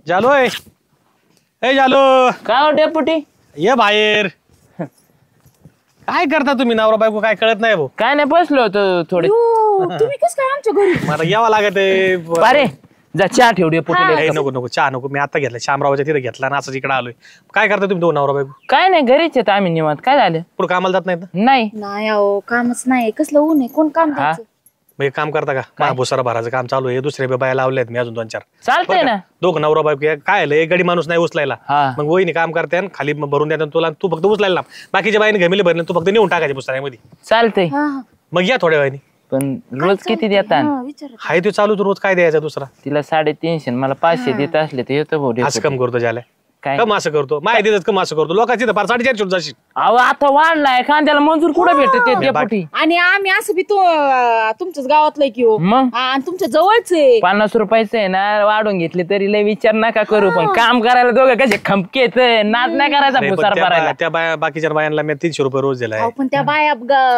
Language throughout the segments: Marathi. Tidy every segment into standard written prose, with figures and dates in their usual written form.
जालो ए जालो काय डेपुटी ये बाहेर. काय करता तुम्ही नवरा बायको काय कळत नाही भाऊ. काय नाही बसलो होतो थोडे. तुम्ही कस काय आमच्या घरी? मला यावं लागत अरे जा चहा ठेव डेपुटी. नको नको चहा नको. मी आता घेतला शामरावच्या तिथे घेतला ना असं इकडे आलोय. काय करता तुम्ही दोन नवरा बायको? काय नाही घरीच येत आम्ही निवांत. काय झालं पुढे कामाला जात नाहीत? नाही नाही अहो कामच नाही. कसलं ऊन आहे कोण काम द्यायचं? मग एक काम करता का महाभुसारा भराचं काम चालू आहे. दुसऱ्या बाया लावल्यात मी अजून 2-4. चालतंय ना. दोघं नवरा बायको काय आलं एक गडी माणूस नाही उचलायला. हा. मग वहिनी काम करते खाली भरून द्या तुला. तू फक्त उचलायला ना. बाकीच्या बाईने घमेले भरले तू फक्त नेऊन टाकायचे भुसाऱ्यामध्ये. चालतंय मग या थोड्या वेळाने. पण रोज किती देतात? हाय ते चालू रोज काय द्यायचा दुसरा? तिला 350 मला 500 देत असले तर येतो भाऊ. असं कम करतो झाल्या काय कम असं करतो माहिती देतात कम असं करतो लोकांची फार 450 जाशील. अहो आता वाढलाय कांद्याला मंजूर कुठे भेटते डेपुटी? आणि आम्ही असं बी तुमच्याच गावातलं की हो. मग आणि तुमच्या जवळचे 50 रुपयाचं आहे ना वाढून घेतले तरी लय विचार नका करू. पण काम करायला दोघं कसे खमकेत नाद नाही करायचा भुसार भरायला. त्या बाया बाकीच्या बायांना मी 300 रुपये रोज दिलाय. पण त्या बाया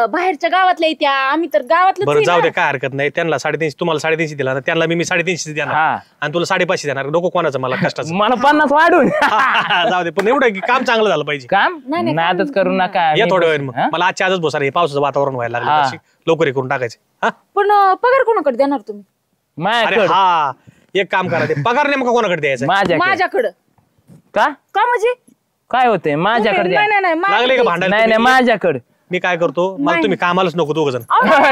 बाहेरच्या गावातल्या त्या आम्ही तर गावातलं. बरं जाऊ दे काय हरकत नाही. त्यांना 350 तुम्हाला 350 दिला ना त्यांना मी 350 देणार आणि तुला 550 देणार. नको कोणाचं मला कष्टाचं. मला 50 वाढून जाऊ दे पण एवढं की काम चांगलं झालं पाहिजे. काम नादच करू नका. या थोड्या वेळ मग मला आजच्या आजच भुसार हे पावसाचं वातावरण व्हायला लागलं लवकर हे करून टाकायचे. पण पगार कोणाकडे देणार तुम्ही? अरे हा एक काम करा ते पगार नेमका कोणाकडे द्यायचा? माझ्याकडं. का म्हणजे काय होतंय माझ्याकडे द्या. लागले का भांडायला? नाही माझ्याकडे. मी काय करतो मला तुम्ही कामालाच नको दोघ जण.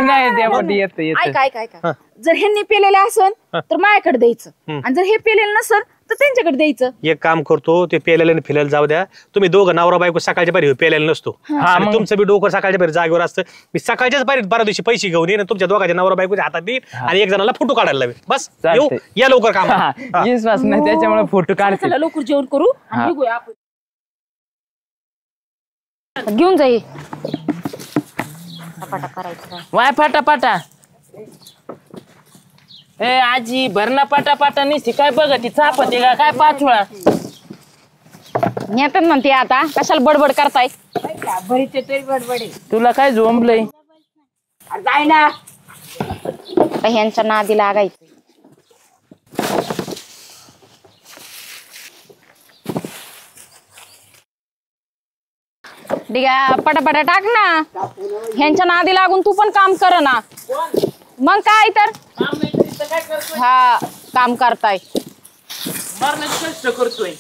नाही डेपुटी येत काय जर ह्यांनी पेलेले असन तर माझ्याकडे द्यायचं आणि जर हे पेलेलं नसन तर त्यांच्याकडे द्यायचं. एक काम करतो ते पेलेले फिरायला जाऊ द्या. तुम्ही दोघं नवरा बायको सकाळच्या पारी पेलेला नसतो आणि तुमचं बी डोकं सकाळच्या पारी जागेवर असतं. मी सकाळच्याच पारी 12 दिवशी पैसे घेऊन येईन तुमच्या दोघांच्या नवरा बायकोच्या हातात देईन आणि एक जणाला फोटो काढायला लावेल. बस येऊ या लवकर काम. विश्वास नाही त्याच्यामुळे फोटो काढतो. लवकर जेवण करू आणि निघूया आपण. घेऊन जाई वाय पाटा ए आजी भरणा पाटा निसती काय बघ ती चापते का काय 5 वेळा नेतात म्हणते. आता कशाला बडबड करताय? तुला काय झोंबलंय? जाय ना ह्यांच्या नादी लागायचं. ठीक आहे पटापटा टाक ना. ह्यांच्या नादी लागून तू पण काम कर ना. मग काय तर हा काम करताय कष्ट करतोय.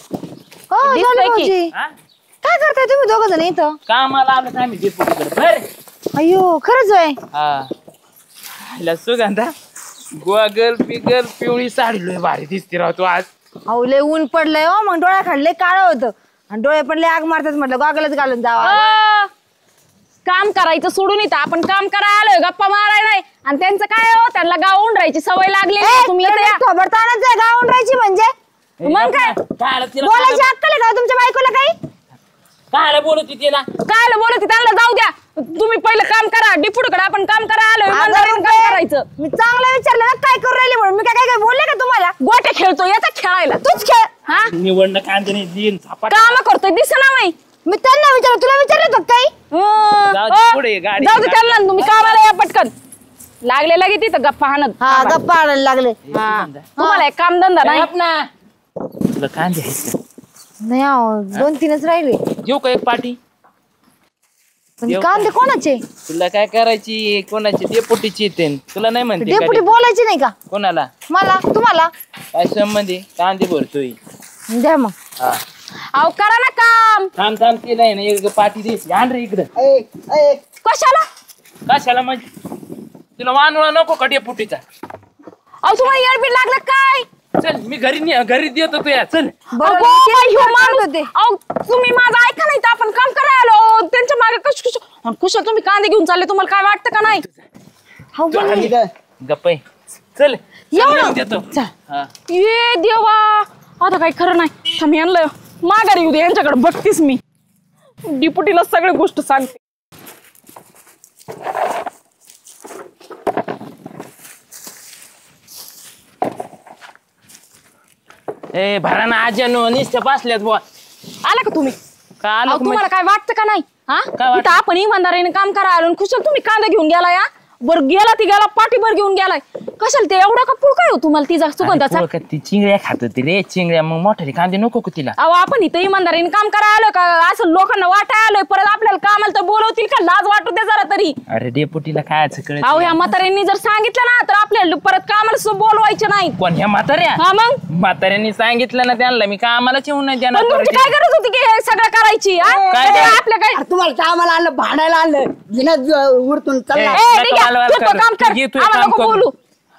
काय करताय तुम्ही दोघ जण इथं? कामाला आलं आम्ही डेपुटीकडे. अयो खरंच आहे. हा सुगंधा गोगल पिगल पिवळी साडी लय भारी दिसते राव तू आज. अहो लय ऊन पडलंय हो. मग डोळ्या खाल्ले काळ होतं आणि डोळे पण लय आग मारतात. म्हटलं गॉगलच घालून जावा. काम करायचं सोडून येतं आपण काम करायला आलोय गप्पा मारायला नाही. आणि त्यांचं काय हो त्यांना गावून राहायची सवय लागली. तुम्ही खबरदारच आहे गावून राहायची म्हणजे. मग काय बोलायची अक्कल आहे का तुमच्या बायकोला? काही काय बोलत तिला काय बोलत त्यांना जाऊ द्या. तुम्ही पहिलं काम करा. डिपुडकडे आपण काम करायला आलोय. काय करायचं? मी चांगलं विचारलं ना काय करू राहिली म्हणून. मी काय बोलले का तुम्हाला? गोट्या खेळतो याचा खेळायला. तूच खेळ. हा निवडणं कांदे दिन काम करतोय दिसना नाही. मी त्यांना विचारलं तुला विचारलं होतं काही? जाऊ दे त्यांना. तुम्ही कामाला या पटकन. लागले लगे तिथं गप्पा हाणत. हा गप्पा आणायला लागले. तुम्हाला एक काम धंदा नाही तुला कांदे आहेत नाही अहो 2-3च राहिले. घेऊ का एक पाटी? कांदे कोणाचे? तुला काय करायची? कोणाची? डेपुटीची येते. तुला नाही म्हणते डेपुटी बोलायचे नाही का? कोणाला? मला. तुम्हाला काय संबंधी? कांदे भरतोय. द्या मग. अहो करा ना काम. थांब केलं आहे ना एक पाठी दे. आण रे इकडं. कशाला? कशाला म्हणजे तुला वानवळा नको का डेपुटीचा? अहो तुम्हाला येडबीड लागलं काय? चल मी घरी देतो तुया. चल तुम्ही माझं ऐका नाही तर आपण काम करायला आलो. त्यांच्या मागे कुशल तुम्ही कांदे घेऊन चालले. तुम्हाला काय वाटतं का नाही? गप्पा चल देतो. ये देवा आता काही खरं नाही. थांब आणलं माघारी येऊ दे. यांच्याकडे बघतीस मी. डिपुटीला सगळी गोष्ट सांगते. ए भराना आज्यानो निस्त्या बसल्यात बुवा. आला का तुम्ही? का तुम्हाला काय वाटतं का नाही? काय इथं आपण इमानदारीने काम करायला आलो. कुशल तुम्ही कांदा घेऊन गेला या. बर गेला ती गेला पाठीभर घेऊन गेलाय. कशाला ते एवढा का पुळ काय हो तुम्हाला तिचा सुगंधाचा? अरे पोरं का ती चिंगड्या खात होती रे, चिंगड्या मग मोठे कांदे नको का तिला? अहो आपण इथं इमानदारीने काम करायला आलोय का असं लोकांना वाटाय आलोय? परत आपल्याला कामाला तर बोलवतील का? लाज वाटू दे जरा तरी. अरे डेपुटीला खायचं कळत अहो ह्या म्हाताऱ्यांनी जर सांगितलं ना तर आपल्याला परत कामाला सुद्धा बोलवायचे नाही. कोण ह्या म्हाताऱ्या? हा मग म्हाताऱ्यांनी सांगितलं ना त्यांना मी कामालाच येऊन नाही पण देणार. तुमची काय गरज होती की हे सगळं करायची? हा? काय हे गरज? आपलं काय अरे तुम्हाला कामाला आणलं, भांडायला आणलं, गिन्यात उरतून चालला. ए, नको ठीक आहे. वालवाल तू तो कर. काम कर. घे तू आम्हाला काम नको कर. बोलू.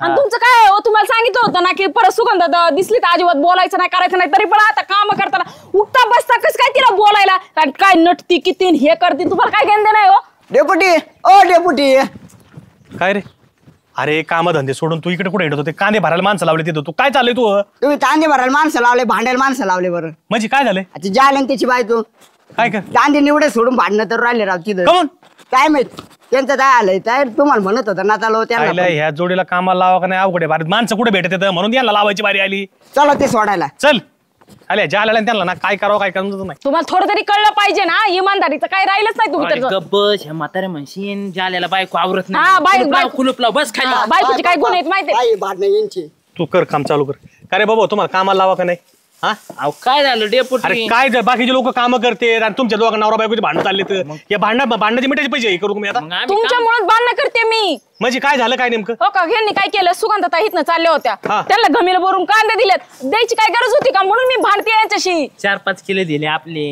आणि तुमचं काय आहे हो? तुम्हाला सांगितलं होतं ना की परत सुगंध दिसली तर अजिबात बोलायचं नाही, करायचं नाही. तरी पण आता काम करताना उठता बसता कस काय तिला बोलायला? कारण काय नटती किती आणि हे करते, तुम्हाला काय घेणं नाही हो? डेपुटी, ओ डेपुटी, काय रे? अरे कामधंदे सोडून तू इकडे कुठे येत होते? कांदे भरायला माणसं लावले तिथं, तू काय चाललंय तू? तुम्ही कांदे भरायला माणसं लावले, भांडायला माणसं लावले. बरं म्हणजे काय झालंय? आता ज्या आले त्याची बायको काय कर कांदे निवडे सोडून भांडणं तर राहिले राव तिथं. कमून काय माहित त्यांचं काय आलंय? काय तुम्हाला म्हणत होता ना चालव त्यांना आईला पण. ह्या जोडीला कामाला लावा का नाही अवघड आहे. भारत माणसं कुठे भेटत येतं म्हणून यांना लावायची बारी आली. चला ते सोडायला. चल आल्या ज्या आल्या त्यांना ना काय करावं काय करायचं नाही. तुम्हाला थोडं तरी कळलं पाहिजे ना, इमानदारीचं काय राहिलंच नाही तुम्ही त्याचं. गब्बस ह्या म्हाताऱ्या म्हणशीन जाल्याला बायको आवरत हा, नाही. बायको- कुलूप लाव बस खाली. हा, बायकोचे काय गुण आहेत माहिती काय भांडणं यांची? तू कर काम चालू कर. का रे बाबा तुम्हाला कामाला लावा का नाही? हा अहो काय झालं अरे डेपुटी? काय जर बाकीचे लोक कामं करते आणि तुमच्या दोघं नवरा बायकोचे भांडण चालले तर या भांडणाचे मिठाचे पैसे हे करू का मी आता? मग आम्ही तुमच्यामुळे भांडणं करते मी. म्हणजे काय झालं काय नेमकं? हो का? ह्यांनी काय केलं? सुगंधता इथनं चालल्या होत्या, हा. त्यांना घमीला भरून कांदे दिलेत. द्यायची काय गरज होती का? म्हणून मी भांडते यांच्याशी. 4-5 किलो दिले आपले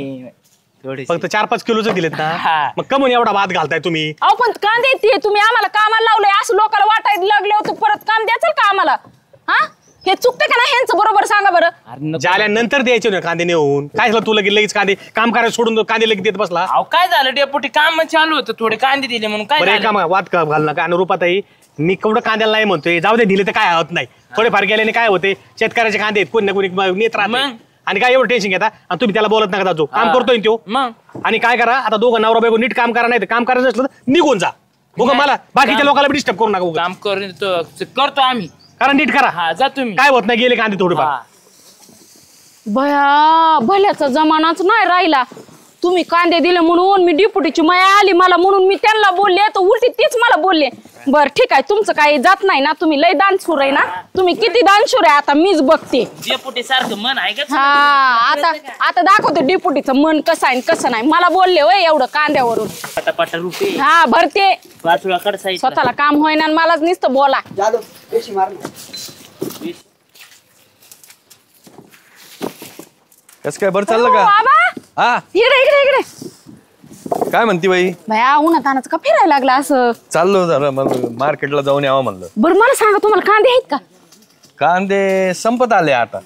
थोडे. फक्त 4-5 किलोच दिलेत ना? हा. मग कमून एवढा भात घालताय तुम्ही? अहो पण कांदे ते तुम्ही आम्हाला कामाला लावलंय असं लोकांना वाटायला लागले होते, परत काम द्याचं का आम्हाला? हा, हे चुकते का नाही ह्यांचं? बरोबर सांगा बरं. ज्याल्यानंतर द्यायचे ना कांदे नेऊन. काय झालं तू लगेच कांदे काम करायला सोडून कांदे लगेच देत बसला? अहो काय झालं डेपुटी? काम चालू होतं, थोडे कांदे दिले म्हणून काय बरं झालं? काम वाद का घाल नका. आणि रुपाताई मी केवढं कांद्याला नाही म्हणतोय, जाऊ दे दिले तर काय होत नाही. थोडेफार गेल्याने काय होते, शेतकऱ्याचे कांदे आहेत, कोणी ना कोणी नेत राहते. मग? आणि काय एवढं टेन्शन घेता आणि तुम्ही त्याला बोलत नका जातो. काम करतोय ना तो. मग आणि काय करा आता दोघं नवरा बायको नीट काम करा, नाही तर काम करायचं असलं तर निघून जा. बघा मला बाकीच्या लोकांना डिस्टर्ब करू नका उगाच. काम करतो आम्ही. कारण नीट करा. हा जा तुम्ही. काय होत नाही, गेले कांदे थोडेफार. हा. भया भल्याचा जमानाच नाही राहिला. तुम्ही कांदे दिले म्हणून मी डिपुटीची माया आली मला, म्हणून मी त्यांना बोलले तर उलटी तेच मला बोलले. बर ठीक आहे, तुमचं काही जात नाही ना, तुम्ही लय दानशूर आहे ना. तुम्ही किती दानशूर आहे आता मीच बघते. डेपुटी सारखं मन आहे का? हा, आता दाखवते डिपुटीचं मन कसं आहे कसं नाही. मला बोलले होय एवढं कांद्यावरून. पटापटा रुपये हा भरते. वाचूला कडसाई स्वतःला काम होईना आणि मलाच नुसतं बोला. जादू पेशी मारली. कस काय बरं चाललं हो, का? बाबा हा इकडे इकडे इकडे. काय म्हणती बाई? भया उन्हातानाच का फिरायला लागला असं? चाललो जरा मग मार्केटला जाऊन यावं म्हणलं. बरं मला सांगा, तुम्हाला कांदे आहेत का? कांदे संपत आले आता.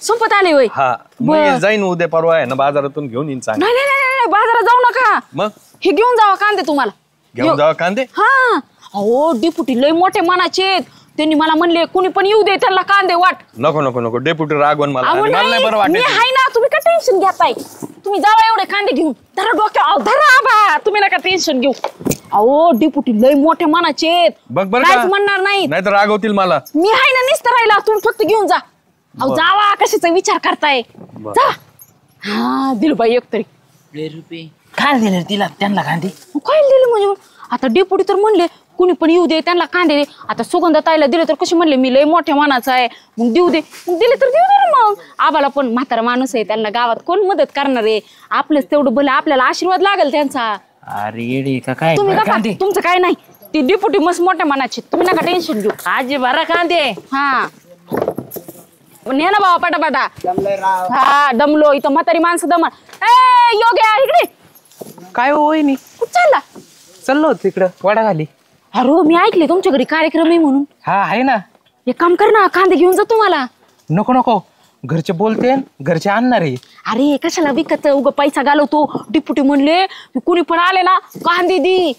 संपत आले होय? हा बरं. मी जाईन उद्या परवा आहे ना बाजारातून घेऊन येईन सांग. नाही नाही नाही नाही, बाजारात जाऊ नका. मग हे घेऊन जावा कांदे तुम्हाला. घेऊन जावा कांदे. हा अहो डिपुटी लय मोठे मनाचे आहेत. त्यांनी मला म्हणले कुणी पण येऊ दे त्यांना कांदे वाट. नको नको नको डेप्युटी रागवण मला. अहो आणि मला नाही बरं नाही, मी वाटत. आहे ना. तुम्ही का टेन्शन घेताय? तुम्ही जावा एवढे कांदे घेऊन. धरा डोक्या, अहो धरा आबा, तुम्ही नका टेन्शन घेऊ. अहो डिपुटी लय मोठे मनाचे आहेत. बघ बरं काहीच का? म्हणणार नाही. नाही तर रागवतील मला. मी आहे ना, नुसतं राहिला. तुम्ही फक्त घेऊन जा. अहो जावा, कशाचा विचार करताय? जा. हा दिल बाई एकतरी रुपये काय दिले तिला त्यांना कांदे? काय दिले म्हणजे? आता डेपुटी तर म्हणले कुणी पण येऊ दे त्यांना कांदे दे. आता सुगंधताईला दिले तर कशी म्हणले मी लय मोठ्या मानाचा आहे, मग देऊ दे. मग दिले तर देऊ दे ना. मग आबाला पण म्हातारा माणूस आहे, त्यांना गावात कोण मदत करणार आहे? आपलंच तेवढं भलं, आपल्याला आशीर्वाद लागेल त्यांचा. अरे येडे का काय? तुम्ही का कांदे तुमचं काय नाही. ती डेपुटी मस्त मोठ्या मनाची, तुम्ही नका टेन्शन घेऊ. आजी भरा कांदे. हा ने ना बाबा पटापटा. जमलंय राव. हा दमलो इथं म्हातारी माणसं दम. ए योग्य इकडे काय हो वहिनी? कुठं चालला? चाललो होतो तिकडं वाडा खाली. अरे मी ऐकले तुमच्या घरी कार्यक्रम आहे म्हणून. हा आहे ना. एक काम कर ना, कांदे घेऊन जा तुम्हाला. नको नको, घरचे बोलते घरचे आणणार आहे. अरे कशाला विकत उगा पैसा घालवतो? डिपुटी म्हणले कुणी पण आले ना कांदे दे.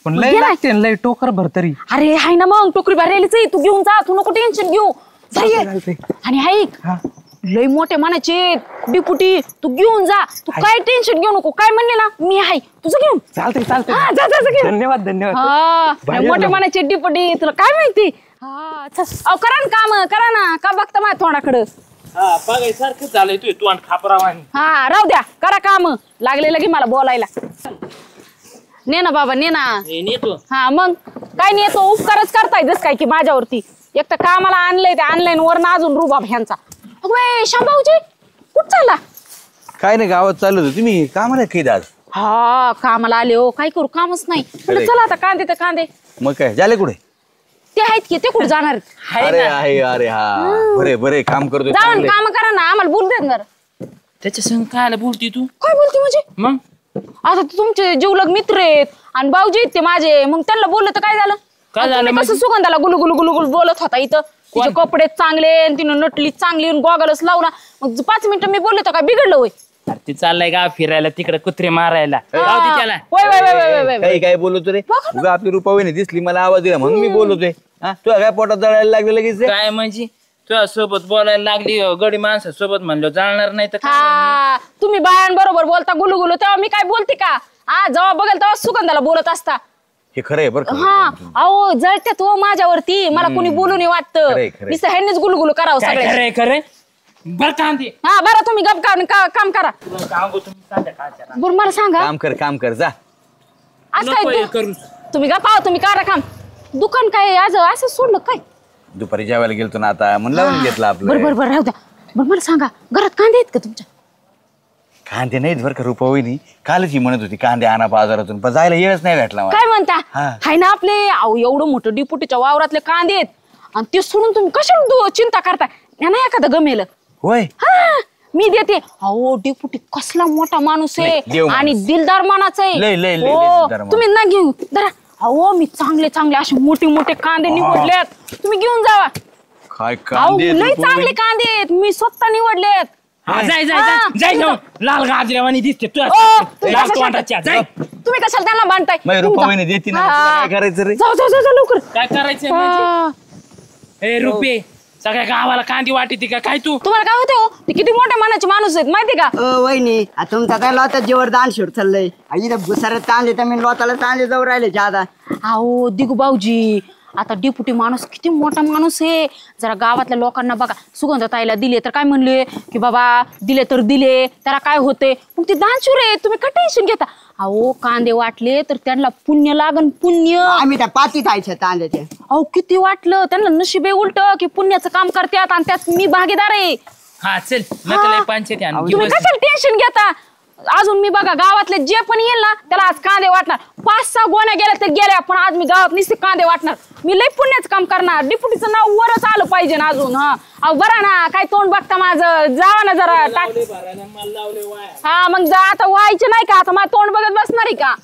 पण लय गेलाय. लागते लय टोकर भर तरी. अरे हाय ना मग टोकरी भरायलीच आहे, तू घेऊन जा, तू नको टेन्शन घेऊ. जा ये. चालतंय. आणि ऐक हा. लय मोठे मनाचे डिपुटी, तू घेऊन जा. तू काय टेन्शन घेऊ नको. काय म्हणले ना मी आहे तुझं घेऊन. चालतंय चालतंय. हा जा जा जा घेऊन. धन्यवाद धन्यवाद. हा बाहेर मोठे लाव. मनाचे डिपुटी, तुला काय माहिती? हा चल. अहो करा ना काम, करा ना. का बघता माझ्या तोंडाकडं? हा बघाय सारखं झालंय तू आणि खापरावानी. हा राहू द्या, करा काम. लागले लगे मला बोलायला. ने ना बाबा ने ना. नेतो. हा मग काय नाही तो उपकारच करताय जस काय की माझ्यावरती. एक तर कामाला आणलंय ते ऑनलाईन वर ना अजून रुबाब ह्यांचा. अगं शांभाऊजी कुठं चालला? काय नाही गावात चाललो होतो. तुम्ही कामाला काही आज? हा कामाला आले हो काय करू कामच नाही. म्हणलं चला आता कांदे तर कांदे मग काय झाले कुठे? ते आहेत की ते कुठे जाणार आहेत? अरे आहे अरे हा बरे बरे काम करतोय जाऊन चांगले. काम करा ना आम्हाला बोल देत जरा. त्याच्या संग काय बोलती तू? काय बोलते म्हणजे? मग आता ते तुमचे जीवलग मित्र आहेत आणि भाऊजी आहेत ते माझे. मग त्यांना बोललं तर काय झालं? काय आणि झालं तुम्ही कसं म्हणजे? सुगंधाला गुलू गुलू गुलू गुलू बोलत होता इथं. तिचे कपडे चांगले आणि तिनं नटली चांगली गॉगलच लावला. मग 5 मिनिटं मी बोलले तर काय बिघडलं होय? अरे ती चाललाय गाव फिरायला तिकडे कुत्रे मारायला. जाऊ दे त्याला. वय वय वय वय वय वय. काही काय बोलतो रे? उगा आपली रुपावहिनी दिसली मला आवाज दिला म्हणून मी बोलतोय. हा तुला काय पोटात जळायला लागलं लगेच? काय म्हणजे तुझ्या सोबत बोलायला लागली गडी माणसा सोबत म्हणलं जाणार नाही तर काय? हा तुम्ही बायांबरोबर बोलता गुलू गुलू तेव्हा मी काय बोलते का? हा जेव्हा बघेल तेव्हा सुगंधाला बोलत असता. हे खरं आहे बरं का? हा अहो जळत्यात हो माझ्यावरती. मला कोणी बोलू नाही वाटतं. खरंय, खरंय. नुसतं ह्यांनीच गुलगुलू करावं काय सगळे. खरंय खरंय बर कांदे. हा बरं तुम्ही गप काम करा. तुला सांगू तुम्ही संध्याकाळच्या ना. बरं मला सांगा काम कर जा. आज नको काय हे करू. तुम्ही गप्पा तुम्ही करा काम. दुकान काय आज असं सोडलं काय? दुपारी जेवायला गेलतो ना आता म्हणून लावून घेतलं बरं आपलं. बरं राहू द्या. बरं मला सांगा घरात कांदे आहेत का तुमच्या? कांदे नाहीत बरं का रुपावहिनी. कालच ही म्हणत होती कांदे आणा बाजारातून पण जायला येळच नाही भेटला मला. काय म्हणता? हा. हाय ना आपले अहो एवढं मोठं डिपुटीच्या वावरातले कांदे आहेत आणि ते सोडून तुम्ही कशाला चिंता करता? यांना एखादं गमेल. होय हा मी देते. अहो डिपुटी कसला मोठा माणूस लय आहे देव माणूस. आणि दिलदार मानाचा लय, लय, लय, लय हो दिलदार माणूस. तुम्ही ना घेऊ जरा. अहो मी चांगले चांगले असे मोठे मोठे कांदे निवडलेत. तुम्ही घेऊन जावा. काय अहो कांदे लय रुपावहिनी. चांगले कांदे आहेत मी स्वतः निवडलेत. हा, जाय जाय हा, जाय जाय तुम्ही घेऊन. लाल गाजऱ्यावानी दिसते ओ, तुम्ही लाल कशाला- तोंडाच्या. जाय. तुम्ही कशाला त्यांना बांधताय? मग तुम्ही रुपावहिनी जा. देते ना, हा. तुला काय करायचं रे? जाऊ जाऊ जाऊ जाऊ, लवकर. काय करायचं म्हणजे? हा. ए रुपये सगळ्या गावाला कांदी वाटते का काय तू? तुम्हाला काय होते हो ते किती मोठ्या मनाचे माणूस आहेत माहिती का? वहिनी तुमचा काय लोता जेवर दान शिड चाललंय इथं घुसाऱ्यात तांदे तर मी लोताला तांदे जाऊ राहिले जादा. अहो दिगू भाऊजी आता डिपुटी माणूस किती मोठा माणूस आहे. जरा गावातल्या लोकांना बघा सुगंधताईला दिले तर काय म्हणले की बाबा दिले तर दिले त्याला काय होते. मग ते दानशूर आहे तुम्ही काय टेन्शन घेता? अहो कांदे वाटले तर त्यांना पुण्य लागन पुण्य. आम्ही त्या पातीत आयच्या तांद्याच्या. अहो किती वाटलं त्यांना नशिबे उलट की पुण्याचं काम करतात आणि त्यात मी भागीदार आहे. हा चल नकल पंचायती आण. तुम्ही कशाला टेन्शन घेता? अजून मी बघा गावातले जे पण येईल ना त्याला आज कांदे वाटणार. 5-6 गोण्या गेल्या तर गेल्या पण आज मी गावात नुसते कांदे वाटणार. मी लय पुण्याचं काम करणार. डिपुटीचं नाव वरच आलं पाहिजे ना अजून. हा अहो बरं ना काय तोंड बघता माझं जावा ना जरा टाक. हा मग जा आता व्हायचं नाही का? आता माझं तोंड बघत बसणार आहे का?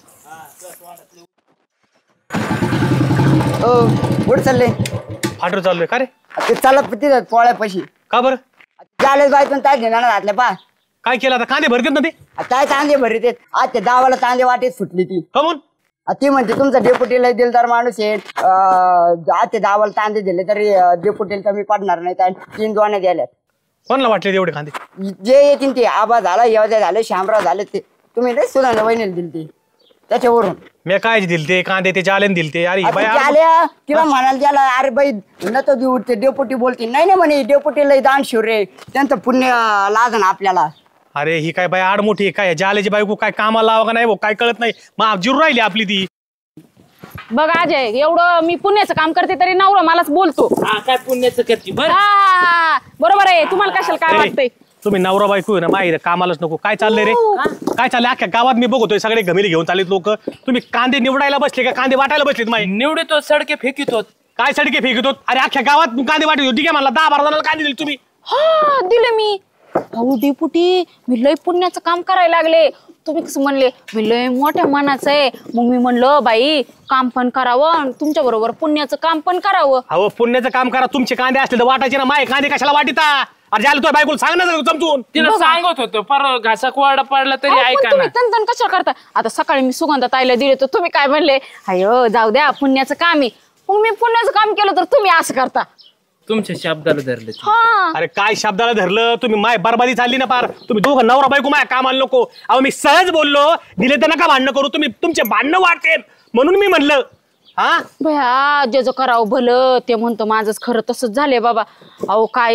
कुठं चालले? फाटू चाललोय का रे? ते चालत तिथं पोळ्यापाशी का बरं? चालेल बायतून काय घेणार घातल्या पा काय केलं आता? कांदे भरतात ना ते काय तांदे भरीत आहेत. आज ते दावाला तांदे वाटेत फुटली ती. कमून ती म्हणते तुमचा डेपुटीला दिलदार माणूस आहे. आज ते दावाला तांदे दिले तरी डेपुटीला कमी पडणार नाही. त्या 3 दोण्या द्याल्यात. कोणाला वाटले एवढे कांदे? जे येतील ते आबा झाला येवद्या झाले शामराव झाले ते तुम्ही नाही सुद्धा वहिनीला दिली ती त्याच्यावरून. मी काय दिल ते कांदे ते जालेन दिल ते. अरे बाई आता ते आल्या किंवा म्हणाल त्याला अरे बाई न तो देऊ ते डेपुटी बोलते नाही नाही म्हणे डेपुटीला दान शिव रे त्यांचं पुण्य लाजन आपल्याला. अरे ही काय बाई आडमोठी काय जालेची बायको काय कामाला लावा का नाही भाऊ काय कळत नाही. मग जिरू राहिली आपली ती. बघ अजय एवढं मी पुण्याचं काम करते तरी नवरा मलाच बोलतो. हा काय पुण्याचं करते बर. हा बरोबर आहे. तुम्हाला कशाला काय वाटतंय? तुम्ही नवरा बायको आहे ना माहिती कामालाच नको. काय चाललंय रे? काय चाललंय अख्ख्या गावात मी बघतोय सगळे घमेली घेऊन चाललेत लोक. तुम्ही कांदे निवडायला बसले का कांदे वाटायला बसलेत माई? निवडतो सडके फेकितो. काय सडके फेकतो? अरे अख्ख्या गावात कांदे वाटत होती काय मला 10-12 जणांना कांदे दिले तुम्ही? हा दिले मी. अहो डेपुटी मी लय पुण्याचं काम करायला लागले. तुम्ही कसं म्हणले मी लय मोठ्या मनाचं आहे. मग मी म्हणलं बाई काम पण करावं तुमच्या बरोबर पुण्याचं काम पण करावं. अहो पुण्याचं काम करा. तुमचे कांदे असले तर वाटायचे ना. माय कांदे कशाला वाटिता? अरे झालं तुझ्या बायकोला सांग ना जरा समजून. तिला सांगत होतो पर घासा कोरडा पडला तरी अहो, पण ऐका तुम्ही ना. तन कशाला करता? आता सकाळी मी सुगंधाताईला दिले तर तुम्ही काय म्हणले अयो जाऊ द्या पुण्याचं काम आहे. मग मी पुण्याचं काम केलं तर तुम्ही असं करता. तुमच्या शब्दाला धरले. हा अरे काय शब्दाला धरलं तुम्ही? माय बरबादी चालली ना पार. तुम्ही दोघं नवरा बायको माय कामाला नको. अहो मी सहज बोललो दिले तर नका भांडणं करू. तुम्ही तुमचे भांडणं वाटते म्हणून मी म्हणलं. हा भया ज्याचं करावं भलं ते म्हणतो माझंच खरं तसंच झालंय बाबा. अहो काय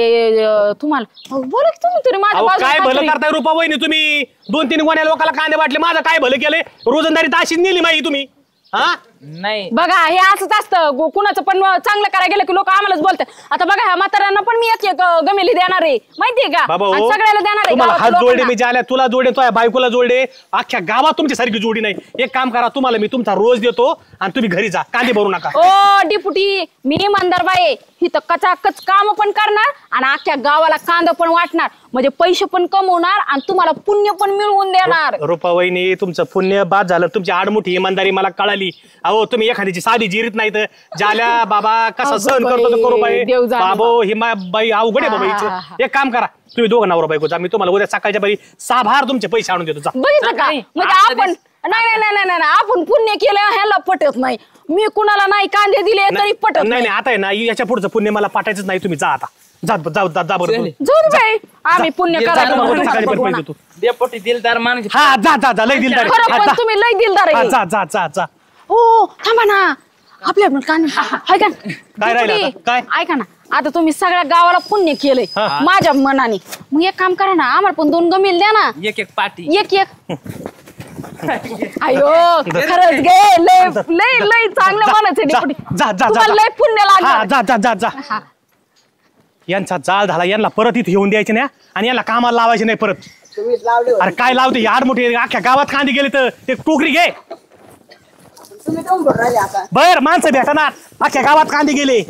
तुम्हाला बोला की तुम्ही तरी माझ्या अहो, बाजूला काय भलं काहीतरी. करताय रुपा वहिनी तुम्ही 2-3 गोण्या लोकांना कांदे वाटले माझं काय भलं केलंय रोजंदारी ताशीच नेली माहिती तुम्ही हा नाही बघा हे असंच असतं कुणाचं पण चांगलं करायला गेलं की लोक आम्हालाच बोलतात. आता बघा ह्या म्हाताऱ्यांना पण मी एक गमेली देणार आहे माहितीये का बाबा आणि हो, सगळ्याला देणार आहे तुम्हाला गावातल्या हात जोडले लोकांना. मी ज्याला तुला जोडे तो बायकोला जोडले अख्ख्या गावात तुमच्या सारखी जोडी नाही. एक काम करा तुम्हाला मी तुमचा रोज देतो आणि तुम्ही घरी जा कांदे भरू नका. ओ डिपुटी मी इमानदारबाई ही तर कचाकच काम पण करणार आणि अख्ख्या गावाला कांदा पण वाटणार म्हणजे पैसे पण कमवणार आणि तुम्हाला पुण्य पण मिळवून देणार. रुपा वहिनी तुमचं पुण्य बाद झालं तुमची आडमुठी इमानदारी मला कळाली. अहो तुम्ही एखाद्याची साधी जिरीत नाही तर ज्याला बाबा कसा सहन करतो तो करू बाई देव जाणे बाबो ही बाई अवघड आहे बाबा हिचं. एक काम करा तुम्ही दोघं नवरा बायको जा मी तुम्हाला उद्या सकाळच्या बाई 6 भार तुमचे पैसे आणून देतो जा. बघितलं का नाही, म्हणजे आता आपण नाही नाही नाही नाही आपण पुण्य केलं ह्याला पटत नाही. मी कुणाला नाही कांदे दिले तरी पटत नाही नाही. नाही आता आहे ना याच्या पुढचं पुण्य मला पाठायचंच नाही. तुम्ही जा आता जा जा जा जा बरं तुम्ही. जाऊ दे बाई आम्ही पुण्य जा, करायला जा, म्हणून सकाळच्या सांगतो बाई कोणा. पैसे तू डेपुटी दिलदार माणूस हा जा जा जा लय दिलदार आहे. खरं हा, पण जा. तुम्ही लय दिलदार हा, आहे. जा जा जा जा हो थांबा ना आपल्या पण कांदे हाय का काय राहिलं आता? डिपुटी, काय? ऐका ना आता तुम्ही सगळ्या गावाला पुण्य केलंय हा. माझ्या मनाने मग एक काम करा ना आम्हाला पण 2 गमेल द्या ना एक पाटी एक अयो खरंच गे लय लय लय चांगलं म्हणायचं जा डिपुटी. जा जा तुम्हाला लय पुण्य हा लागणार. जा जा जा जा हा. यांचा जाळ झाला यांना परत इथे येऊन द्यायचे नाही आणि याला कामाला लावायचे नाही परत. तुम्हीच लावले होते. अरे काय लावते यार मोठे अख्ख्या गावात कांदे गेले तर एक टोकरी घे तुम्ही काऊन भरून राहिले आता बर माणसं भेटणार अख्ख्या गावात कांदे गेले.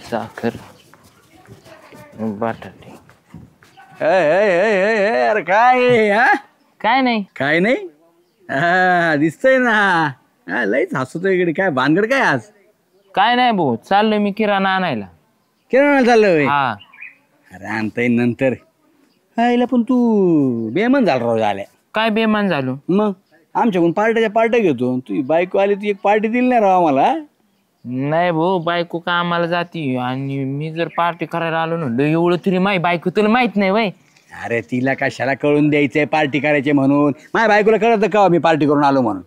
साखर बटाटे अरे काय हा काय नाही काय नाही दिसतंय ना हा, लयच हसतोय इकडे काय भानगड काय आज काय नाही भाऊ चाललोय मी किराणा आणायला. किराणा चाललोय हा अरे आणताय नंतर आईला पण तू बेमन झाला राव झाल्या काय बेमान झालो. मग आमच्याकडून पार्ट्या घेतो तू बायको आली तू एक पार्टी दिली नाही राव आम्हाला. नाही भाऊ बायको कामाला जाती आणि मी जर पार्टी करायला आलो ना एवढं तरी माही बायको तुला माहित नाही वय. अरे तिला कशाला कळून द्यायचंय पार्टी करायची म्हणून माझ्या बायकोला कळत का मी पार्टी करून आलो म्हणून.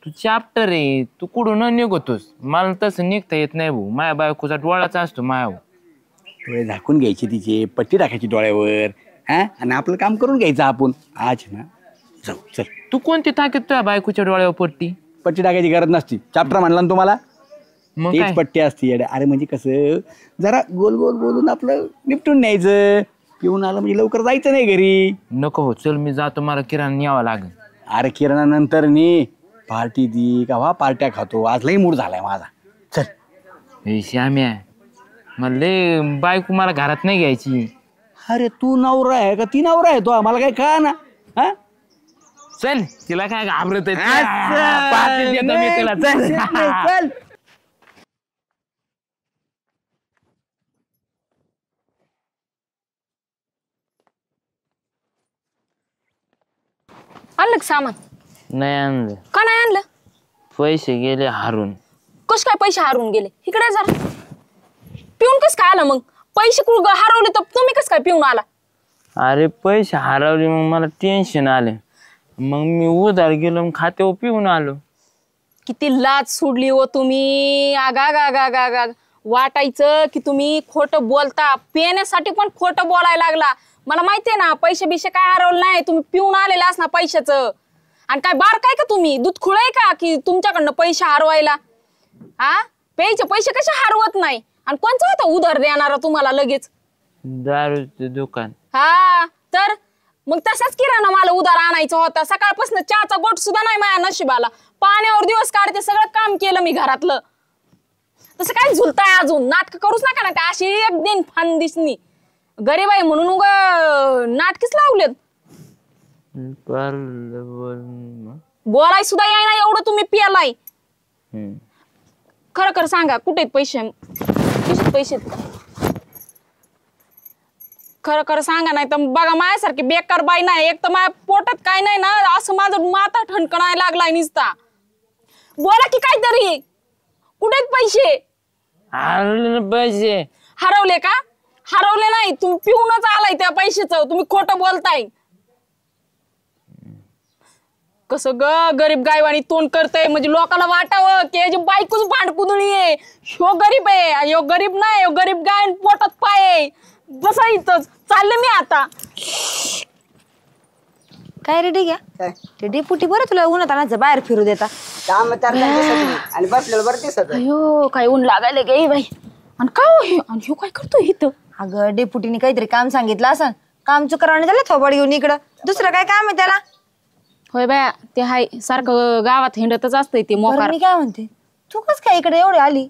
तू चॅप्टर आहे तू कुठून निघतोस मला तसं निघता येत नाही भाऊ माझ्या बायकोचा डोळाचा असतो माया. डोळे झाकून घ्यायचे तिचे पट्टी टाकायची डोळ्यावर हा आणि आपलं काम करून घ्यायचं आपण आज ना जाऊ चल. तू कोणती ताकीद तुझ्या बायकोच्या डोळ्यावर पट्टी. पट्टी टाकायची गरज नसती चॅप्टर म्हणला ना तुम्हाला मग तीच काय पट्टी असती येड्या. अरे म्हणजे कसं जरा गोल गोल बोलून आपलं निपटून न्यायचं पिऊन आलं म्हणजे लवकर जायचं नाही घरी. नको हो चल मी जातो मला किराणा न्यावा लागेल. अरे किराणा नंतर नी पार्टी दी का पार्ट्या खातो आज लई मूड झालाय माझा चल. हे श्याम्या मला लय बायको मला घरात नाही घ्यायची. अरे तू नवरा आहे का ती नवरा आहे तो आम्हाला काय कळा ना हा चल तिला काय घाबरत आहे? असं. पार्टी देतो मी तिला चल. चल आणलं का सामान नाही आणलं का नाही आणलं पैसे गेले हारून. कस काय पैसे हरवून गेले इकडे जरा पिऊन कस काय आला मग पैसे हरवले तर तुम्ही कस काय पिऊन आला. अरे पैसे हरवले मग मला टेन्शन आलं मग मी उधार गेलो मग खात्यावर पिऊन आलो. किती लाज सोडली हो तुम्ही आगा वाटायचं की तुम्ही खोटं बोलता पिण्यासाठी पण खोटं बोलायला लागला. मला माहितीये ना पैसे बिशे काय हरवलं नाही तुम्ही पिऊन आलेला असणार पैशाचं. आणि काय बार काय का तुम्ही दूध खुळय का की तुमच्याकडनं पैसे हरवायला. हा प्यायचे पैसे कसे हरवत नाही आणि कोणचं होतं उधार देणारा तुम्हाला लगेच. दारूचं दुकान. हा तर मग तसाच किराणा मला उधार आणायचा होता. सकाळपासून चहाचा गोट सुद्धा नाही माझ्या नशिबाला. पाण्यावर दिवस काढते सगळं काम केलं मी घरातलं. तसं काय झुलताय अजून नाटक करूच नका ना काय अशी एक दिन फान दिसनी गरीब आहे म्हणून उग नाटकीच लावलेत. बोलाय सुद्धा याय ना एवढं तुम्ही पियालाय. खरं खरं सांगा कुठे आहेत पैसे किती पैसे खरं खरं सांगा नाही तर बघा माझ्यासारखी बेकार बाई नाही. एक तर माझ्या पोटात काय नाही ना असं माझं माता ठणकणायला लागलाय नुसता. बोला की काहीतरी कुठे आहेत पैसे. पैसे हरवले का हरवले नाही तुम्ही पिऊनच आलाय त्या पैशाचं तुम्ही खोटं बोलताय. कसं ग गरीब गायवाणी तोंड करतय म्हणजे लोकांना वाटावं की याची बायकोच भांडकुदळी आहे. ह्यो गरीब आहे, ह्यो गरीब नाही, ह्यो गरीब गाय पोटात पाय आहे. बसा इथंच, चालले मी आता. काय रे ठीक आहे ते डेपुटी बरं तुला उन्हात आणायचं बाहेर फिरू देता. काम तर काय दिसत नाही. आणि बसलेलं बरं दिसत आहे. अयो काय ऊन लागायला गे बाई. आणि का आणि ह्यो काय करतोय इथं? अगं डेपुटीने काहीतरी काम सांगितलं असं काम चुकराने त्याला थोबाड घेऊन इकडं दुसरं काय काम आहे त्याला. होय बाया ते हाय सारखं गावात हिंडतच असतंय ते बरं, मोकार. मी काय म्हणते तू कस काय इकडे एवढी आली.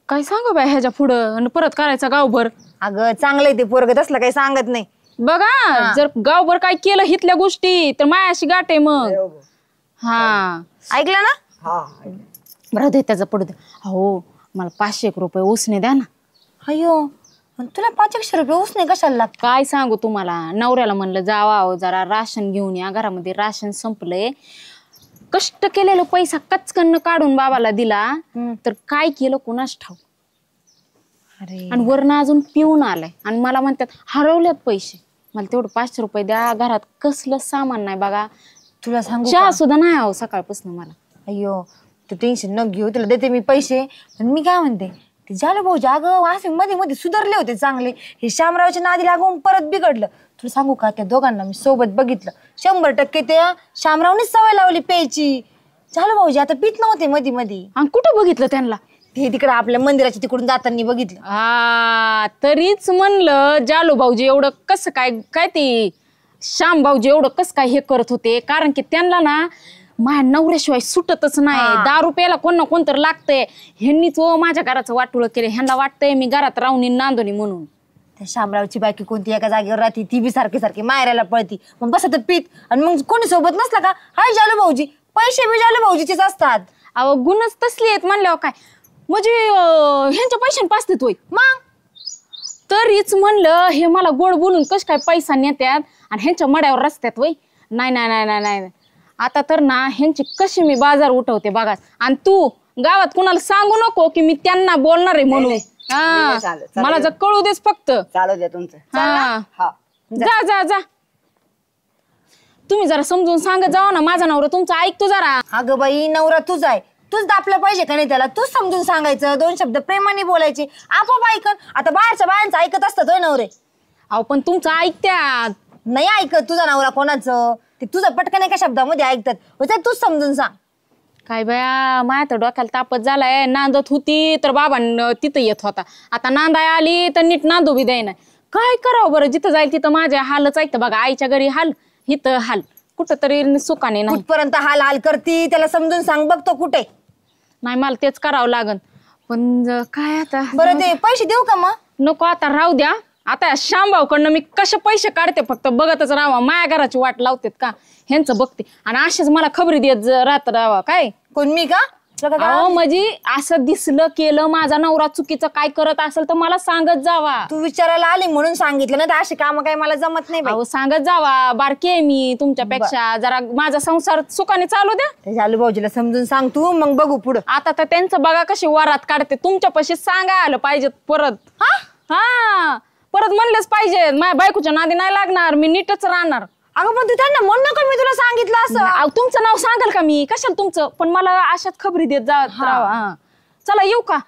काय सांगू बाय ह्याच्या पुढं आणि परत करायचा गावभर. अगं चांगलंय ते पोरग तसलं काही सांगत नाही. बघा जर गावभर काय केलं हितल्या गोष्टी तर मायाशी गाठ आहे मग. हा ऐकलं ना. हा बरं दे त्याचा पडू दे. अहो मला 500 रुपये उसने द्या ना. अयो पण तुला 500 रुपये उसने कशाला लागत. काय सांगू तुम्हाला नवऱ्याला म्हणलं जावा अहो जरा राशन घेऊन या घरामध्ये राशन संपलंय. कष्ट केलेलं पैसा कचकन काढून बाबाला दिला तर काय केलं कोणाच ठाऊक. अरे आणि वरनं अजून पिऊन आलाय आणि मला म्हणतात हरवल्यात पैसे. मला तेवढं 500 रुपये द्या घरात कसलं सामान नाही बघा. तुला सांगू चहा का? सुद्धा नाही आहो सकाळपासून मला. अय्यो तू टेन्शन न घेऊ तुला देते मी पैसे. पण मी काय म्हणते ते झालं भाऊ अगं वासे मध्ये मध्ये सुधारले होते चांगले. हे शामरावच्या नादी लागून परत बिघडलं. तुला सांगू का त्या दोघांना मी सोबत बघितलं 100% त्या शामरावनेच सवय लावली प्यायची. झालं भाऊजी आता पित नव्हते मध्ये मध्ये. आणि कुठं बघितलं त्यांना? ते तिकडे आपल्या मंदिराच्या तिकडून जाताना बघितलं. हा तरीच म्हणलं जालू भाऊजी एवढं कसं काय काय ते श्याम भाऊजी एवढं कसं काय हे करत होते. कारण की त्यांना ना माझ्या नवऱ्याशिवाय सुटतच नाही. दारू प्यायला कोण ना कोण तर लागतंय. ह्यांनीच माझ्या घराचं वाटोळं केलं. ह्यांना वाटतंय मी घरात राहून नांदोनी म्हणून. त्या शामरावची बायकी कोणती एका जागेवर राहते ती बी सारखी सारखी मायरायला पळती. मग बसत पीत आणि मग कोणी सोबत नसला का हाय जालू भाऊजी पैसे बी जालू भाऊजीचेच असतात. अहो गुणच तसली आहेत म्हणल्यावर काय म्हणजे ह्यांच्या पैशाने पाचतेत होय. मग तरीच म्हणलं हे मला गोड बोलून कस काय पैसा नेत्यात आणि ह्यांच्या मड्यावर रस्त्यात वय. नाही नाही नाही नाही नाही आता तर ना ह्यांची कशी मी बाजार उठवते बघा. आणि तू गावात कुणाला सांगू नको की मी त्यांना बोलणार आहे म्हणून. हा चालेल, चालेल. मला जर कळू देस फक्त. चालू द्या तुमचं. हा हा जा जा जा तुम्ही जरा समजून सांगत जावा ना. माझा नवरा तुमचा ऐकतो जरा. अगं बाई नवरा तुझा आहे तूच दापलं पाहिजे का नाही त्याला. तूच समजून सांगायचं 2 शब्द प्रेमाने बोलायचे. आपोआप ऐकन. आता बाहेरच्या बायांचं ऐकत असतात होय नवरे. अहो पण तुमचं ऐकत्यात. नाही ऐकत तुझा नवरा कोणाचं. ते तुझं पटकन एका शब्दामध्ये ऐकतात. होतं तूच समजून सांग. काय बाया माझ्या तर डोक्याला तापत झालाय. नांदत होती तर बाबा तिथं येत होता. आता नांदाय आली तर नीट नांदू बी द्याय नाही. काय करावं बरं. जिथं जाईल तिथं माझ्या हालच ऐकतं बघा. आईच्या घरी हाल इथं हाल कुठं तरी सुखाने नाही. कुठपर्यंत हाल हाल करती त्याला समजून सांग बघतो कुठे. नाही मला तेच करावं लागन. पण काय आता बरं ते पैसे देऊ का मग. नको आता राहू द्या. आता श्यामभाऊकडनं मी कसे पैसे काढते फक्त बघतच राहावा. माया घराची वाट लावतेत का ह्यांचं बघते आणि असेच मला खबरी देत राहत राहावा. काय कोण मी का. अहो म्हणजे असं दिसलं केलं माझा नवरा चुकीचं काय करत असेल तर मला सांगत जावा. तू विचारायला आली म्हणून सांगितलं ना. तर अशी कामं काय मला जमत नाही बाई. अहो सांगत जावा. बारकी आहे मी तुमच्यापेक्षा. जरा माझा संसार सुखाने चालू द्या. त्या जालू भाऊजीला समजून सांग तू मग बघू पुढं. आता तर त्यांचं बघा कशी वरात काढते. तुमच्यापाशी सांगाय आलं पाहिजे परत. हा परत म्हणलेच पाहिजे माझ्या बायकोच्या नादी नाही लागणार. मी नीटच राहणार. अगं पण तू त्यांना म्हण नको मी तुला सांगितलं असं. अहो, तुमचं नाव सांगाल का मी कशाला तुमचं. पण मला अशाच खबरी देत जात राहावा. हा. चला येऊ का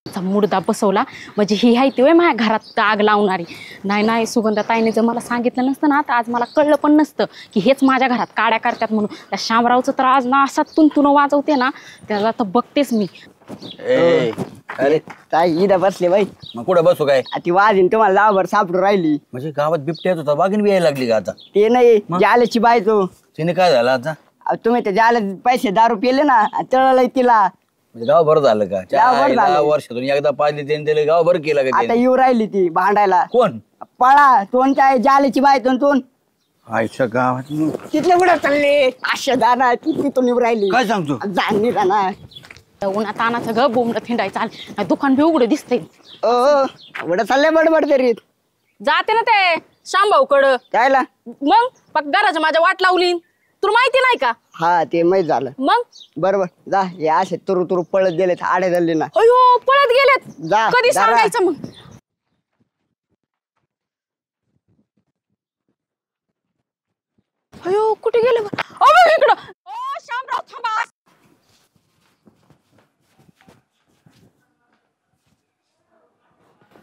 आता मुर्दा बसवला म्हणजे ही आहे ती माझ्या घरात आग लावणारी. नाही नाही सुगंधा ताईने जर मला सांगितलं नसतं ना तर आज मला कळलं पण नसतं की हेच माझ्या घरात काड्या करतात म्हणून. त्या शामरावचं तर आज ना असा तुन वाजवते ना त्याला तर बघतेच मी. अरे काय इथं बसले बाई. मग कुठं बसू काय. ती वाजीन तुम्हाला लावभर सापडून राहिली. म्हणजे गावात बिबट्या येत होता वाघीण बी यायला लागली का आता. ते नाही जाल्याची बायको. तिने काय झालं आता. तुम्ही त्या जाल्या पैसे दारू पिले ना तळलंय तिला. म्हणजे गाव बरं झालं का. गाव बरं झालं. वर्षातून एकदा पाजली त्याने त्याला गाव बरं केलं का आता त्याने? येऊ राहिली ती भांडायला. कोण पळा तोंड काय जाल्याची बायको तोंड आईच्या गावात तिथले कुठं चालले अशा जाणार ती तिथून येऊ राहिली. काय सांगतो. जाणी जाणार उन्हात आणाचं ग बोंबड थिंडायचं आलं. दुकान बी उघडं दिसतंय. एवढं चाललंय बडबड तरी. जाते ना ते शामभाऊकडं. कायला. मग पक घराच्या माझ्या वाट लावली. तुला माहिती नाही का. हा ते माहित झालं. मग बरोबर जा हे असे तुरु तुरु पळत गेलेत आडे झाले ना. अयो पळत गेलेत. जा, कधी जरा. सांगायचं मग. कुठे गेले बरं? अहो इकडं. ओ शामराव थांबा.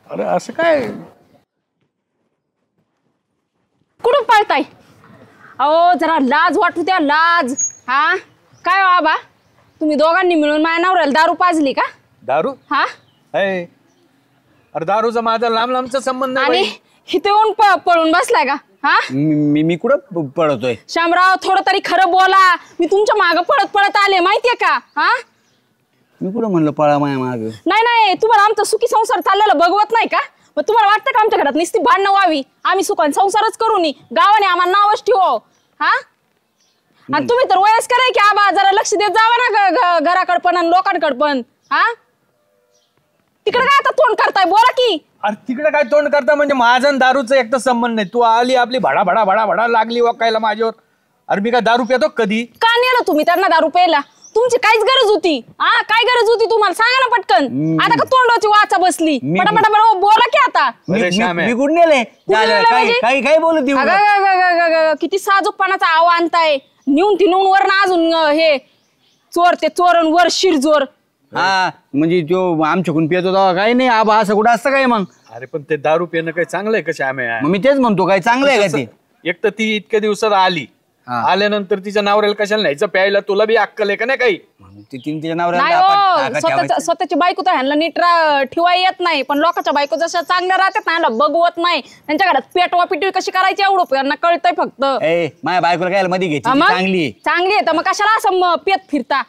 अरे असं काय कुठून पळताय? अहो जरा लाज वाटू द्या, लाज. हा काय हो आबा, तुम्ही दोघांनी मिळून माझ्या नवऱ्याला दारू पाजली का? दारू हा आहे? अरे दारूचा माझा लांब लांबचा संबंध नाही आणि बाई. इथे येऊन पळून बसलाय का? हा मी कुठं पळतोय? शामराव थोडं तरी खरं बोला. मी तुमच्या मागं पळत पळत आले माहितीये का? हा मी कुठं म्हणलं पळा माया माग? नाही तुम्हाला आमचा सुखी संसार चाललेला बघवत नाही का? मग तुम्हाला वाटतं का आमच्या घरात नुसती भांडणं व्हावी? आम्ही सुखान संसारच करू नी, गावाने आम्हाला नावच ठेवो. हा आणि तुम्ही तर वयस्कर आहे की आबा, जरा लक्ष देत जावा ना घराकडे पण आणि लोकांकडे पण. हा तिकडे काय आता तोंड करताय, बोला की. अरे तिकडे काय तोंड करता म्हणजे माझा आणि दारूचा एक तर संबंध नाही. तू आली आपली भडा भडा भडा भडा लागली वाकायला माझ्यावर. अरे मी काय दारू पितो कधी? का नेलं तुम्ही त्यांना दारू प्यायला? तुमची काहीच गरज होती? हा काय गरज होती तुम्हाला? सांगा ना पटकन. आता का तोंडाची वाचा बसली? पटापटा बरोबर बोला की आता. मी कुठं नेले? काही काही बोलत येऊ नका. अगं, किती साजूकपणाचा आव आणताय. नेऊन वर ना अजून हे चोर ते चोरण वर शिरजोर. हा म्हणजे तो आमच्याकडून पितो तेव्हा काही नाही आबा, असं कुठं असतं काय मग? अरे पण ते दारू पिणं काही चांगलं आहे का श्याम्या? मग मी तेच म्हणतो, काय चांगलं आहे का ते? एक तर ती इतक्या दिवसात आली, हा. आल्यानंतर तिच्या नवऱ्याला कशाला न्यायचं प्यायला? तुला बी अक्कल आहे का नाही काही? तिच्या नाही नवऱ्याला हो, आपण टाका ठेवायचं. स्वतःची बायको तर ह्यांना नीट ठेवाय येत नाही, पण लोकांच्या बायको जशा चांगल्या राहतात ना ह्यांना बघवत नाही. त्यांच्या घरात पेटवा पिटवी कशी करायची एवढं यांना कळतंय फक्त. ए माझ्या बायकोला काय मध्ये घ्यायची? हा ती मग? चांगली आहे. चांगली आहे तर मग कशाला असं पेत फिरता?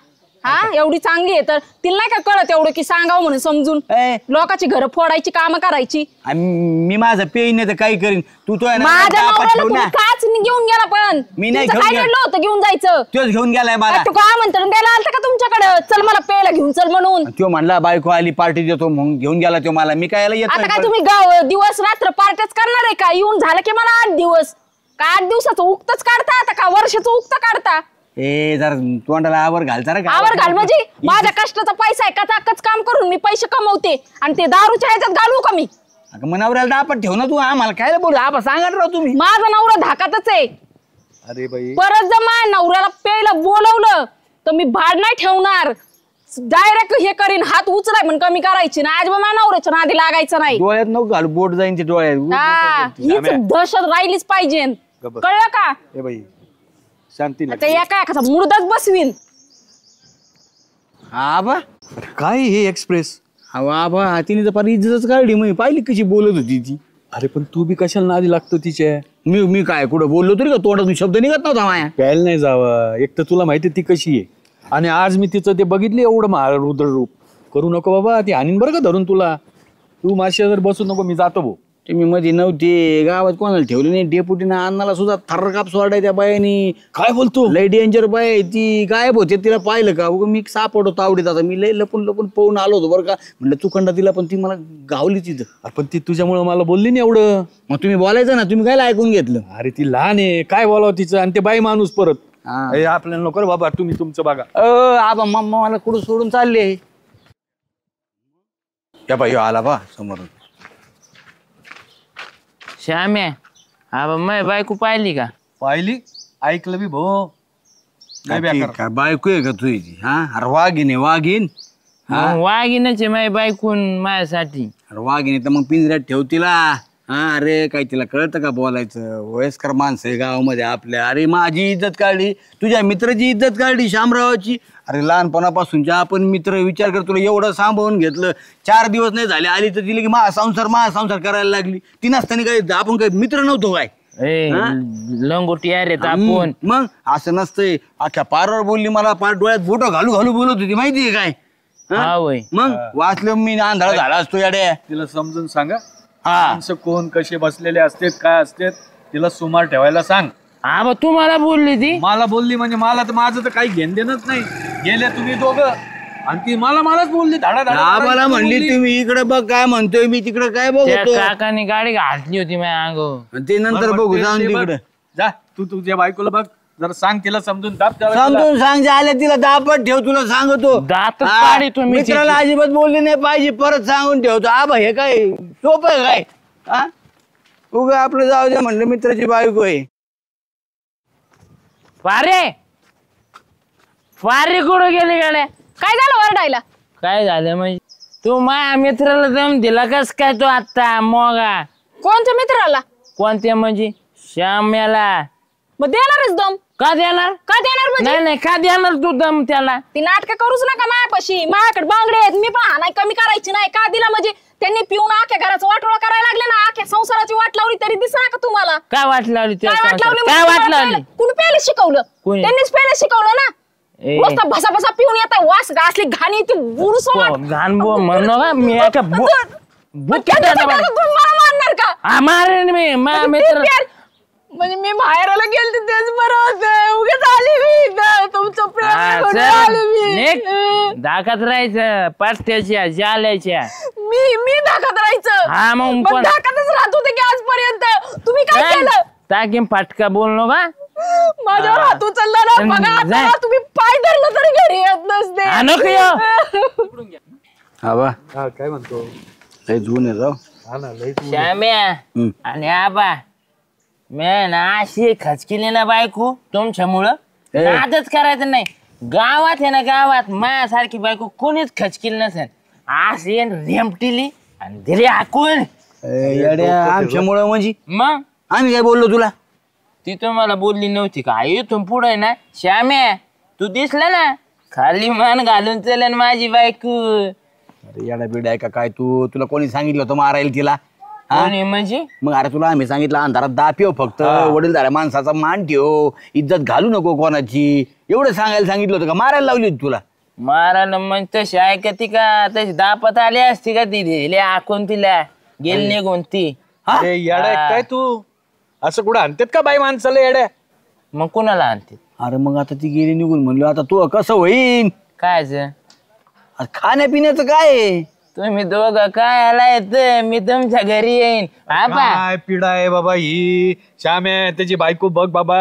हा एवढी चांगली आहे तर तिला नाही का कळत एवढं की सांगावं म्हणून समजून? ए, लोकांची घरं फोडायची कामं करायची. आणि मी माझं पेन नाही तर काही करीन. तू तो आहे ना, माझ्या आपण नवऱ्याला ठेवू तुम्ही ना. काच घेऊन गेला पण मी नाही तुमचं घेऊन काय गेलो. घडलं होतं घेऊन जायचं? तोच घेऊन गेलाय मला. तू काय म्हणतो द्यायला आलता का तुमच्याकडे? चल मला प्यायला घेऊन चल म्हणून. तो म्हणला बायको आली पार्टी देतो म्हणून घेऊन गेला तो मला. मी काय येत आता काय तुम्ही गाव दिवस रात्र पार्ट्याच करणार आहे का? येऊन झालं की मला 8 दिवस का 8 दिवसाचं उक्तच काढता आता का वर्षाचं उक्त काढता? ए जरा तोंडाला आवर घाल जरा. आवर घाल म्हणजे माझ्या कष्टाचा पैसा आहे, कचाकच काम करून मी पैसे कमवते आणि ते दारूच्या ह्याच्यात घालू का मी? मनावऱ्याला आपण ठेव ना तू. आम्हाला काय बोल आबा सांगा ना राव तुम्ही. माझा नवरा धाकातच आहे. अरे बाई परत जर माझ्या नवऱ्याला प्यायला बोलवलं तर मी भाड नाही ठेवणार. डायरेक्ट हे करीन, हात उचलाय पण कमी करायची ना. आज माझ्या नवऱ्याच्या नादी लागायचं नाही. डोळ्यात नको घालू, बोट जाईन ते डोळ्यात. हा हीच दहशत राहिलीच पाहिजे. कळलं का? ए बाई शांती आता एका एखादा मुर्दाच बसवीन. आबा काय हे एक्सप्रेस? अहो आबा तिने तर फार इज्जतच काढली. मी पाहिली कशी बोलत होती ती. अरे पण तू बी कशाला नादी लागतो तिच्या? मी काय कुठं बोललो तरी का तोंडातून शब्द निघत नव्हता माया. प्यायला नाही जावं. एक तर तुला माहिती ती कशी आहे, आणि आज मी तिचं ते बघितले एवढं रुद्र रूप. करू नको बाबा, ती हानीन बरं का धरून तुला. तू माझ्या जर बसू नको, मी जातो भाऊ. तुम्ही मध्ये नव्हते, गावात कोणाला ठेवले नाही. डेपुटीनं अन्नाला सुद्धा थर्रकाप सोडाय त्या बायानी. काय बोलतो? लय डेंजर बाय आहे ती. गायब होते, तिला पाहिलं का? उगा मी सापडतो तावडीत. आता मी लय लपून लपून पळून आलो होतो बरं का. म्हणलं चुकंडा तिला, पण ती मला गावली तिथं. पण ती तुझ्यामुळे मला बोलली नाही एवढं. मग तुम्ही बोलायचं ना, तुम्ही काय ऐकून घेतलं? अरे ती लहान आहे, काय बोलावं तिचं? आणि ते बाई माणूस परत. हा. ए, आपल्याला नको रे बाबा, तुम्ही तुमचं बघा. आबा मम्मा मला कुठं सोडून चालले? या बाई आला बा समोरून. श्याम्या हा मग बायको पाहिली का? पाहिली, ऐकलं बी भाऊ. लय बेकार. काय बायको आहे का तुझी? हा अरे वाघीन आहे, वाघीन. वाघीनच आहे माझी बायकून माझ्यासाठी. अरे वाघीन तर मग पिंजऱ्यात ठेव तिला. हा अरे काय तिला कळतं का बोलायचं? वयस्कर माणसं आहे गावामध्ये आपल्या. अरे माझी इज्जत काढली, तुझ्या मित्राची इज्जत काढली, शामरावाची. अरे लहानपणापासूनच्या आपण मित्र. विचार कर, तुला एवढं सांभाळून घेतलं. 4 दिवस नाही झाले आली तर तिला की महासंसार करायला लागली. ती नसताना काय आपण काय मित्र नव्हतो काय? ए लंगोटी अरे आपण. मग असं नसतंय. अख्ख्या पारावर बोलली, मला पार डोळ्यात बोट घालू घालू बोलत होती माहितीये काय? हा होय. मग वाचलं मी, आंधळा झाला असतो याड्या. तिला समजून सांगा, हा माणसं कोण कसे बसलेले असतात, काय असतात, तिला सुमार ठेवायला सांग. हा मग तू मला बोलली ती. मला बोलली म्हणजे मला तर माझं तर काही घेण देणच नाही. गेले तुम्ही दोघं, आणि ती मलाच बोलली धाडा आम्हाला म्हणली तुम्ही इकडे बघ काय म्हणतोय मी, तिकडे काय त्या बघतो. काकाने गाडी घातली होती माझ्या अंगावर. ते नंतर बघू, जाऊन तिकडे. जा तू तुझ्या बायकोला बघ, जरा सांग तिला समजून. दाब त्याला. समजून सांग, जे आले तिला दापट ठेव. तुला सांगतो दातच हा, काढी तुम्ही मित्राला अजिबात बोलली नाही पाहिजे. परत सांगून ठेवतो. आबा हे काय सोपं आहे काय? हा उगा आपलं जाऊ दे म्हणलं, मित्राची बायको आहे. फारे फारे कुठं गेली गाड्या? काय झालं वरडायला? काय झालं म्हणजे तू माझ्या मित्राला दम दिला कस काय तू आता मोगा? कोणत्या मित्राला? कोणत्या म्हणजे? श्याम्याला. मग देणारच दम. का देणार? का देणार म्हणजे? नाही नाही का देणार तू दम त्याला? ती नाटक करूच नका माझ्यापाशी. माझ्याकडे बांगडे आहेत, मी पण हाणाय कमी करायची नाही. का दिला म्हणजे? त्यांनी पिऊन आख्या घराचं वाटोळं करायला लागले ना, आख्या संसाराची वाट लावली तरी दिसणार का तुम्हाला? काय वाट लावली? काय वाट लावली काय म्हणजे? वाट लावली? कुणी प्यायला शिकवलं? कोणी? त्यांनीच प्यायला शिकवलं ना. ए. नुसतं भसा भसा पिऊन येतात, वास घासली घाणी ती बुडूस घाण बो म्हणू का मी एका तुम्ही मला मारणार का? मारेन मी माझ्या ते मित्र. म्हणजे मी बाहेरला गेलते तेच बरं होतं. उगाच आली मी इथं. तुमचं प्रेम घेऊन आले मी. दाखत राहायचं पाट्याच्या जाल्याच्या. मी धाकत राहायचं. हा, मग पण पण- धाकतच राहत होते की आजपर्यंत. तुम्ही काय केलं? टाकीन फाटका बोललो का? माझ्यावर हात उचलला ना. बघा जाय. आता तुम्ही पाय धरलं तरी घरी येत नसते. नको येऊ. आबा हा काय म्हणतो? लय जुने राव. हा ना लय श्याम्या आणि आबा मी ना अशी खचकिली ना बायको तुमच्यामुळं. ए. नादच करायचं नाही. गावात आहे ना गावात माझ्यासारखी बायको कोणीच खचकिली नसेल. अशी रेमटिली आणि दिली हाकून. येड्या आमच्यामुळं म्हणजे मग आम्ही काय बोललो तुला? ती तुम्हाला बोलली नव्हती का? इथून पुढे ना श्याम्या तू दिसला ना खाली मान घालून चलन माझी बायको. अरे येडा बिडा आहे का काय तू? तुला कोणी सांगितलं होतं मारायला तिला? हा? कोणी म्हणजे? मग अरे तुला आम्ही सांगितलं अंधारात दापिव फक्त वडीलधाऱ्या माणसाचा मान ठेव, इज्जत घालू नको कोणाची, एवढं सांगायला सांगितलं होतं का? मारायला लावली होती तुला? मारायला मग तशी ऐकती का? तशी दापत आली असती का? ती दिली आखून तिला गेली निघून ती. अरे येडा आहे काय तू? असं कुठं आणतात का बाई माणसाला येड्या? मग कुणाला आणते? अरे मग आता ती गेली निघून म्हणलो आता तू कसं होईन? कायच खाण्यापिण्याचं काय आहे? तुम्ही दोघं काय आलाय मी तुमच्या घरी येईन. आबा काय पिढा आहे बाबा ही? श्याम आहे त्याची बायको बघ बाबा,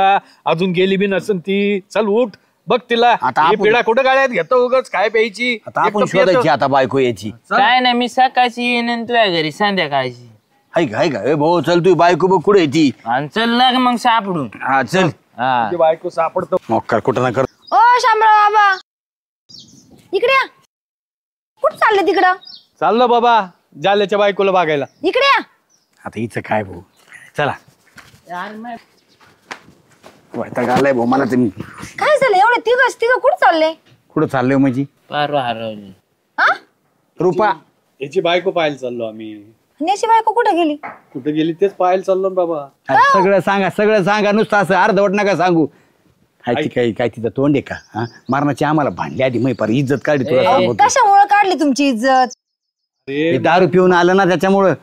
अजून गेली बी नसन ती. चल उठ बघ तिला. आता ही आपण- पिढा कुठं गाड्यात घेतो उगाच काय प्यायची? आता एक आपण तर पितो. शोधायची आता बायको याची. काय नाही मी सकाळची येईन आणि तुझ्या घरी संध्याकाळची. हाय का ए भाऊ चल तू बायको बघ कुठे ती. आणि चल लाग मग सापडून. हा चल. हा तुझी बायको सापडतो. मग कुठं ना कर. ओ शामराव बाबा इकडे या. कुठं चाललं तिकडं? चाललो बाबा जाल्याच्या बायकोला बघायला. इकडे या. आता हिचं काय भाऊ? चला वैताग आलाय भाऊ मला. तुम्ही काय झालं एवढे तिघ कुठं चालले? कुठं चाललोय म्हणजे? पारू हरवली. हा? रुपा याची बायको पाहायला चाललो आम्ही. नेशी बायको कुठं गेली? कुठे गेली तेच पाहायला चाललो ना बाबा. सगळं सांगा नुसतं असं अर्धवट नका सांगू. हाय ती काय तिचं तोंड आहे का? हा मारण्याची आम्हाला भांडली आधी मै पर इज्जत काढली तुला सांगतो. कशामुळे काढली तुमची इज्जत? हे दारू पिऊन आलं ना त्याच्यामुळं.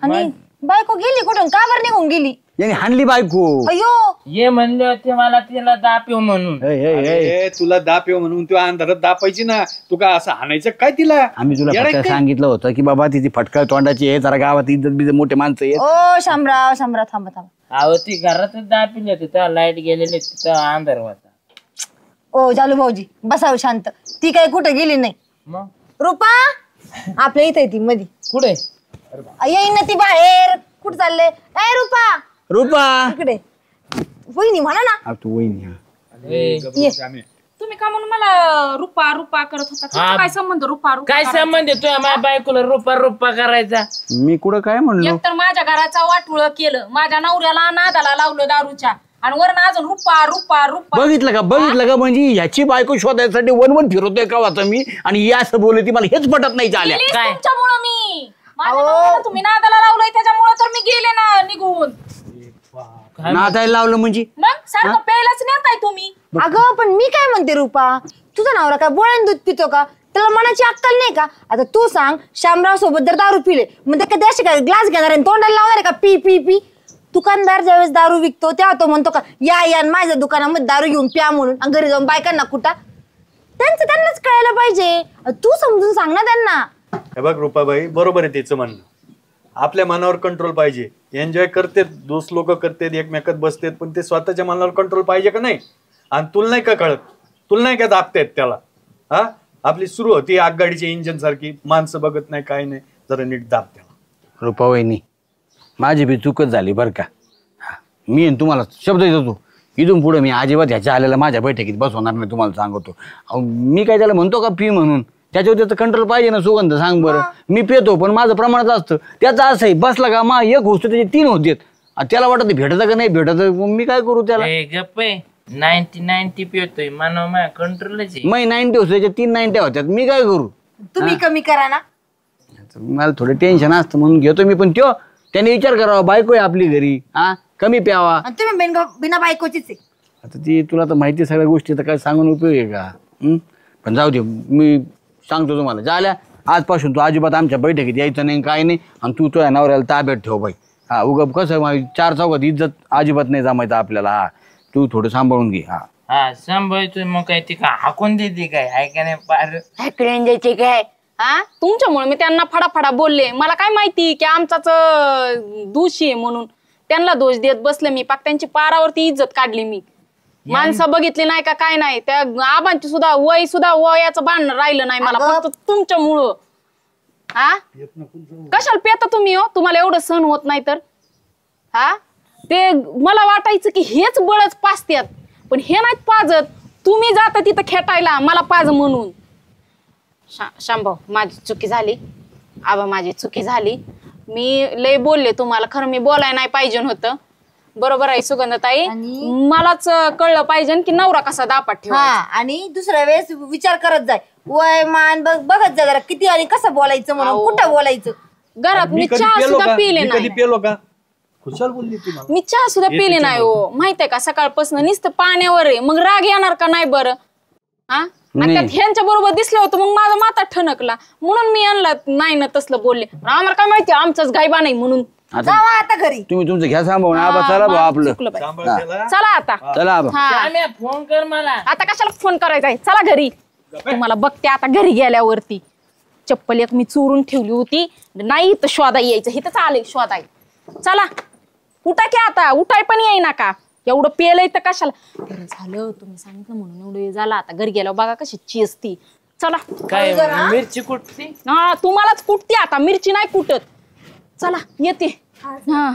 आणि बायको गेली कुठून? का बरं निघून गेली? याने हाणली बायको. अयो ये म्हणले होते मला तिला दापिव म्हणून. ए, तुला दाप येऊ म्हणून तू अंधारात दापायची ना. तू का असं हाणायचं काय तिला? आम्ही तुला येडा फक्त काय? सांगितलं होतं की बाबा तिची फटकळ तोंडाची आहे, जरा गावात इज्जत बिजत मोठे माणसं आहेत. ओ शामराव थांबा. अहो ती घरातच दापिली होती तेव्हा लाईट गेलेली तिथं अंधार होता. ओ जालू भाऊजी बसाव शांत. ती काय कुठं गेली नाही. मग रुपा आपल्या इथे ती मधी कुठे? येईन ना ती बाहेर. कुठं चालले? ए रुपा रुपा इकडे. वहिनी म्हणा ना. आ, तू वहिनी हा. ये. तुम्ही का म्हणून मला रुपा रुपा करत होता? तुमचा काय संबंध रुपा रुपा काय संबंध आहे तुझ्या माझ्या बायकोला रुपा रुपा करायचा? मी कुठं काय म्हणलो? एकतर माझ्या घराचा वाटुळ केलं, माझ्या नवऱ्याला नादाला लावलं दारूच्या, आणि वरून अजून रुपा रुपा रुपा. बघितलं का म्हणजे ह्याची बायको शोधायसाठी वन फिरवतोय का वाचा मी, आणि ही असं बोलते मला हेच पटत नाही चाल्या. गेलीच काय? तुमच्यामुळं मी. माझ्या नवऱ्याला तुम्ही नादाला लावलंय त्याच्यामुळं तर मी गेले ना निघून. नाचायला लावलं म्हणजे? मग सारखं प्यायलाच नेताय तुम्ही. अगं पण मी काय म्हणते रुपा, तुझा नवरा काय बोळ्यान दूध पितो का? त्याला मनाची अक्कल नाही का? आता तू सांग, शामराव सोबत जर दारू पिले मग ते कधी असे काय ग्लास घेणार आहे तोंडाला लावणार आहे का? P P P. दुकानदार ज्यावेळेस दारू विकतो तेव्हा तो म्हणतो का या माझ्या दुकानामध्ये दारू घेऊन प्या म्हणून, आणि घरी जाऊन बायकांना कुठा? त्यांनाच कळायला पाहिजे. तू समजून सांग ना त्यांना. हे बघ रुपाबाई, बरोबर आहे त्याचं म्हणणं. आपल्या मनावर कंट्रोल पाहिजे. एन्जॉय करतेत, दोस्त लोक करतेत, एकमेकात बसतेत, पण ते स्वतःच्या मनावर कंट्रोल पाहिजे का नाही? आणि तुला नाही का कळत? तुला नाही का दाबतायत त्याला? हा आपली सुरू होती आगगाडीच्या इंजिन सारखी, माणसं बघत नाही काय नाही, जरा नीट दाब त्याला. रुपा वहिनी माझी बी चूकच झाली बरं का. मी आणि तुम्हाला शब्द देतो, इथून पुढे मी अजिबात ह्याच्या आलेला माझ्या बैठकीत बसवणार नाही, तुम्हाला सांगतो. अहो, मी काय त्याला म्हणतो का पी म्हणून, त्याच्यावर त्याचं कंट्रोल पाहिजे ना. सुगंध सांग बरं, मी पितो पण माझं प्रमाणात असतं. त्याचं असं आहे, बसला का मा एक होतो त्याचे 3 होतेत. त्याला वाटत भेटत का नाही भेटत, मी काय करू त्याला. गप्प 90 पितोय मानव माझ्या कंट्रोलच आहे. मग 90 होतो त्याच्या 3 90 होत्यात, मी काय करू. तुम्ही कमी करा ना. मला थोडं टेन्शन असतं म्हणून घेतो मी. पण त्याने विचार करावा, बायको आहे आपली घरी, हा कमी प्यावा. आणि तुम्ही बिना बायकोचीच आहे. आता ती तुला तर माहिती सगळ्या गोष्टी, तर काय सांगून उपयोग आहे का. पण जाऊ दे, मी सांगतो तुम्हाला, झाल्या आजपासून तू अजिबात आमच्या बैठकीत यायचं नाही, काय नाही. आणि तू तुझ्या नवऱ्याला ताब्यात ठेव बाई. हा उगा कसं 4 चौघात इज्जत अजिबात नाही जमायचं आपल्याला. हा तू थोडं सांभाळून घे. हा सांभाळतोय. मग काय ती का हाकून देते काय, हाय का नाही पार हाकलून द्यायचे काय. हा तुमच्यामुळे मी त्यांना फडाफडा बोलले. मला काय माहिती की आमचाच दोषी आहे म्हणून त्यांना दोष देत बसले मी. पाक त्यांची पारावरती इज्जत काढली मी. माणसं बघितली नाही का काय नाही. त्या आबांची सुद्धा वयाचं भांडण राहिलं नाही मला, फक्त तुमच्यामुळं. हा कशाला पेता तुम्ही हो, तुम्हाला एवढं सहन होत नाही तर. हा ते मला वाटायचं की हेच बळच पाजत्यात, पण हे नाहीत पाजत. तुम्ही जाता तिथं खेटायला मला पाज म्हणून. शांभाऊ माझी चुकी झाली, आबा माझी चुकी झाली. मी लय बोलले तुम्हाला, खरं मी बोलायला नाही पाहिजे होतं. बरोबर आहे सुगंधताई, मलाच कळलं पाहिजे की नवरा कसा दापात ठेवा. आणि दुसऱ्या वेळेस विचार करत जाय, वय मान बघत जा जरा किती आणि कसं बोलायचं म्हणून, कुठं बोलायचं. घरात मी चहा सुद्धा पिले नाही. पेलो का खुशाल बोलली ती मला. मी चहा सुद्धा पिले नाही हो, माहितीये का. सकाळपासून नुसतं पाण्यावर आहे, मग राग येणार का नाही बरं. हा आणि त्यात ह्यांच्या बरोबर दिसलं होतं, मग माझा माता ठणकला म्हणून मी यांना नाही ना तसलं बोलले. आम्हाला काय माहिती आमचाच गायबा नाही म्हणून. जावा आता घरी. तुम्ही तुमचं घ्या सांभाळून. आबा चला भाऊ आपलं, चला आता. चला आबा. श्याम्या, फोन कर मला. आता कशाला फोन करायचा आहे, चला घरी. तुम्हाला बघते आता घरी गेल्यावरती. चप्पल एक मी चोरून ठेवली होती, नाही तर शोधा यायचं, इथंच आले शोधाय. चला उठा की आता, उठाय पण येईना का. एवढं पेलंय तर कशाला. बरं झालं तुम्ही सांगितलं म्हणून एवढं वेळ झाला. आता घरी गेल्यावर बघा कशी चेसती. चला काय मिरची कुठती. हा तुम्हालाच कुटते आता, मिरची नाही कुटत. चला येते. हा